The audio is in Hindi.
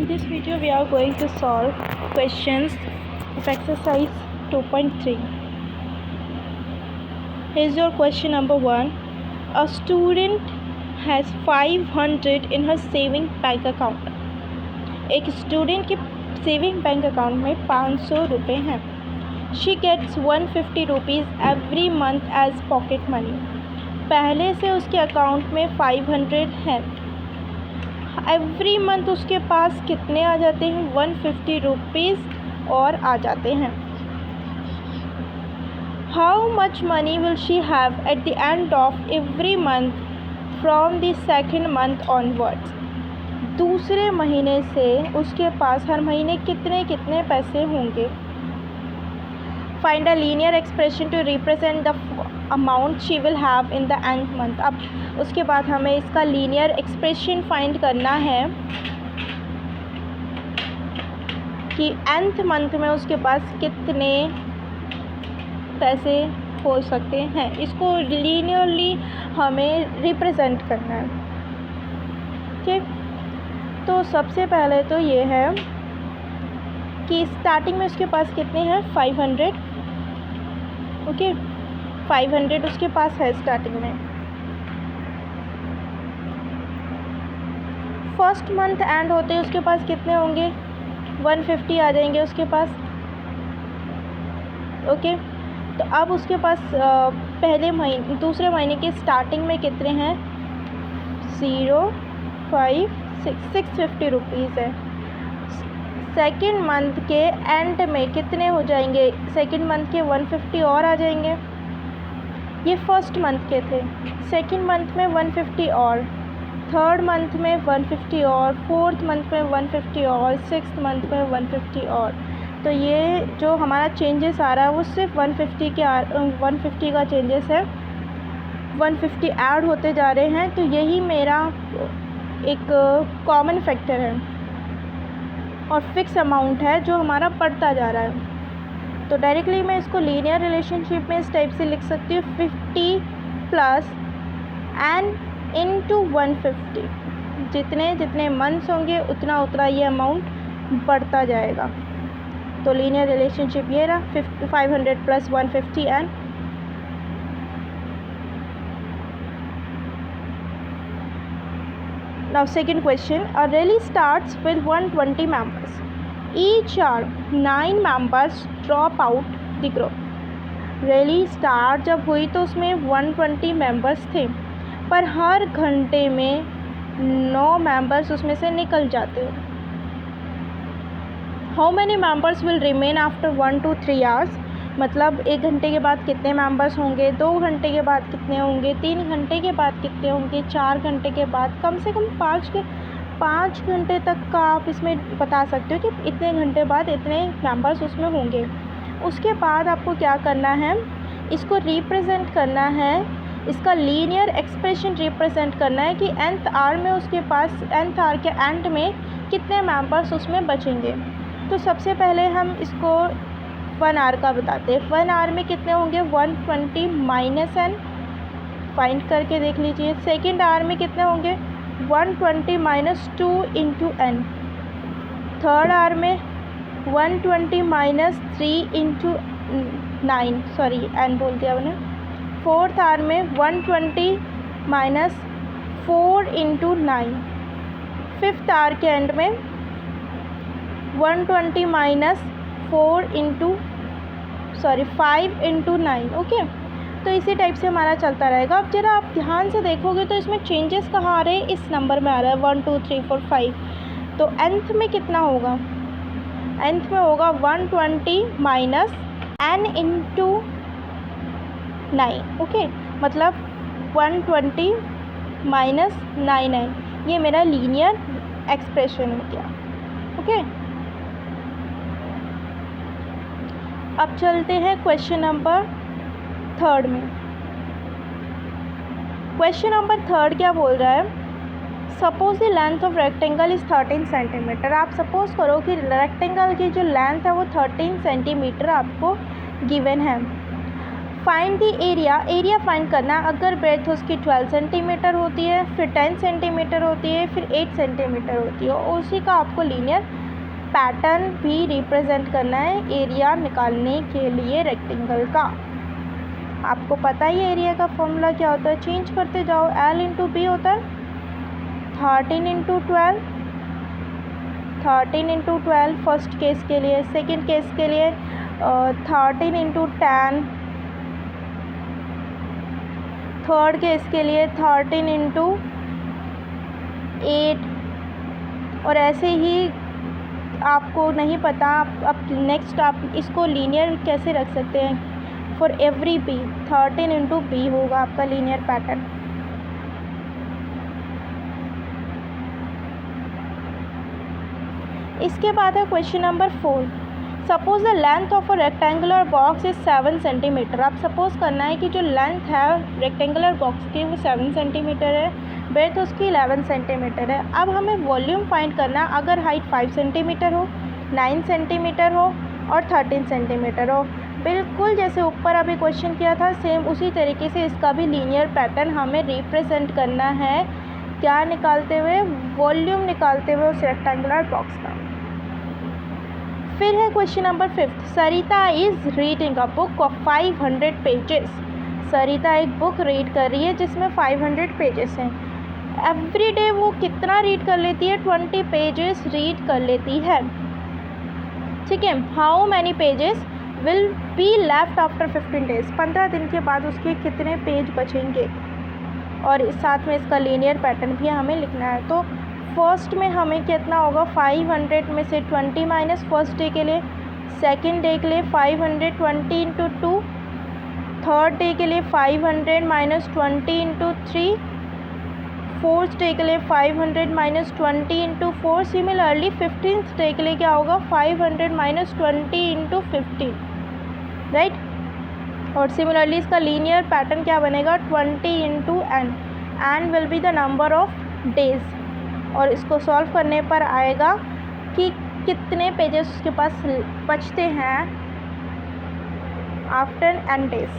In this video we are going to solve questions of exercise 2.3. Here's your question number 1. A student has 500 in her saving bank account. एक स्टूडेंट के सेविंग बैंक अकाउंट में 500 रुपये हैं. She gets 150 rupees every month as pocket money. पहले से उसके अकाउंट में 500 हैं. एवरी मंथ उसके पास कितने आ जाते हैं? 150 रुपीज़ और आ जाते हैं. How much money will she have at the end of every month from the second month onwards. दूसरे महीने से उसके पास हर महीने कितने कितने पैसे होंगे. Find a linear expression to represent the amount she will have in the end month. अब उसके बाद हमें इसका लीनियर एक्सप्रेशन फाइंड करना है कि एंथ मंथ में उसके पास कितने पैसे हो सकते हैं. इसको लीनियरली हमें रिप्रेजेंट करना है. ठीक, तो सबसे पहले तो ये है कि स्टार्टिंग में उसके पास कितने हैं? 500. ओके, 500 उसके पास है स्टार्टिंग में. फर्स्ट मंथ एंड होते उसके पास कितने होंगे? 150 आ जाएंगे उसके पास. ओके, तो अब उसके पास दूसरे महीने के स्टार्टिंग में कितने हैं? 0, 5, 650 रुपीज़ है. सेकेंड मंथ के एंड में कितने हो जाएंगे? सेकेंड मंथ के 150 और आ जाएंगे. ये फर्स्ट मंथ के थे. सेकेंड मंथ में 150 और, थर्ड मंथ में 150 और, फोर्थ मंथ में 150 और, सिक्स्थ मंथ में 150 और. तो ये जो हमारा चेंजेस आ रहा है वो सिर्फ 150 का चेंजेस है. 150 ऐड होते जा रहे हैं. तो यही मेरा एक कॉमन फैक्टर है और फिक्स अमाउंट है जो हमारा बढ़ता जा रहा है. तो डायरेक्टली मैं इसको लीनियर रिलेशनशिप में इस टाइप से लिख सकती हूँ. 50 प्लस एन इंटू 150. जितने जितने मंथ्स होंगे उतना उतना ये अमाउंट बढ़ता जाएगा. तो लीनियर रिलेशनशिप ये रहा, 500 plus 150 N. Now second question, a rally starts with 120 members. Each are 9 members drop out the group. Rally start जब हुई तो उसमें 120 मेंबर्स थे, पर हर घंटे में 9 मेंबर्स उसमें से निकल जाते हैं. How many members will remain after 1 to 3 hours. मतलब 1 घंटे के बाद कितने मेंबर्स होंगे, 2 घंटे के बाद कितने होंगे, 3 घंटे के बाद कितने होंगे, 4 घंटे के बाद, कम से कम 5 घंटे तक का आप इसमें बता सकते हो कि इतने घंटे बाद इतने मेंबर्स उसमें होंगे. उसके बाद आपको क्या करना है? इसको रिप्रेजेंट करना है, इसका लीनियर एक्सप्रेशन रिप्रेजेंट करना है कि nth आवर में उसके पास nth आवर के एंड में कितने मेंबर्स उसमें बचेंगे. तो सबसे पहले हम इसको 1 आवर का बताते हैं. 1 आवर में कितने होंगे? 120 माइनस एन. फाइंड करके देख लीजिए. सेकेंड आवर में कितने होंगे? 120 minus 2 into N. Third hour में 120 माइनस 3 इंटू 9, सॉरी एन बोल दिया मैंने. फोर्थ आवर में 120 माइनस 4 इंटू 9. फिफ्थ आवर के एंड में 120 माइनस 5 इंटू 9. ओके, तो इसी टाइप से हमारा चलता रहेगा. अब जरा आप ध्यान से देखोगे तो इसमें चेंजेस कहाँ आ रहे हैं? इस नंबर में आ रहा है 1 2 3 4 5. तो nth में कितना होगा? nth में होगा 120 माइनस n इंटू 9. ओके, मतलब 120 माइनस 9. ये मेरा लीनियर एक्सप्रेशन हो गया. ओके, अब चलते हैं क्वेश्चन नंबर 3 में. क्वेश्चन नंबर 3 क्या बोल रहा है? Suppose the length of rectangle is 13 centimetre. आप सपोज करो कि रेक्टेंगल की जो लेंथ है वो 13 सेंटीमीटर आपको गिवन है. Find the area, area find करना। अगर ब्रेथ उसकी 12 सेंटीमीटर होती है, फिर 10 सेंटीमीटर होती है, फिर 8 सेंटीमीटर होती है, उसी का आपको लीनियर पैटर्न भी रिप्रेजेंट करना है एरिया निकालने के लिए रेक्टेंगल का। आपको पता ही एरिया का फॉर्मूला क्या होता है, चेंज करते जाओ। L इंटू बी होता है 13 इंटू 12, 13 इंटू 12 फर्स्ट केस के लिए। सेकेंड केस के लिए 13 इंटू 10, थर्ड केस के लिए 13 इंटू 8, और ऐसे ही आपको नहीं पता अब नेक्स्ट आप इसको लीनियर कैसे रख सकते हैं। For every B 13 into B होगा आपका लीनियर पैटर्न। इसके बाद है question number 4। Suppose the length of a rectangular box is 7 centimetre. आप सपोज करना है कि जो लेंथ है रेक्टेंगुलर बॉक्स की वो 7 सेंटीमीटर है, ब्रेथ उसकी 11 सेंटीमीटर है। अब हमें वॉल्यूम फाइंड करना, अगर हाइट 5 सेंटीमीटर हो, 9 सेंटीमीटर हो और 13 सेंटीमीटर हो। बिल्कुल जैसे ऊपर अभी क्वेश्चन किया था सेम उसी तरीके से इसका भी लीनियर पैटर्न हमें रिप्रेजेंट करना है। क्या निकालते हुए, वॉल्यूम निकालते हुए उस रेक्टेंगुलर बॉक्स का। फिर है question number 5। Sarita is reading a book of 500 pages. Sarita एक बुक रीड कर रही है जिसमें 500 पेजेस हैं। एवरी डे वो कितना रीड कर लेती है, 20 पेजेस रीड कर लेती है। ठीक है, how many pages will be left after 15 days. 15 दिन के बाद उसके कितने पेज बचेंगे, और इस साथ में इसका लीनियर पैटर्न भी हमें लिखना है। तो फर्स्ट में हमें कितना होगा, 500 में से 20 माइनस फर्स्ट डे के लिए, सेकंड डे के लिए 500 20 इंटू 2, थर्ड डे के लिए 500 माइनस 20 इंटू 3, फोर्थ डे के लिए 500 minus 20 into 4। Similarly 15th day के लिए क्या होगा, 500 माइनस 20 इंटू 15, राइट। और सिमिलरली इसका लीनियर पैटर्न क्या बनेगा, 20 into n। n will be the number of days, और इसको सॉल्व करने पर आएगा कि कितने पेजेस उसके पास बचते हैं आफ्टर n डेज।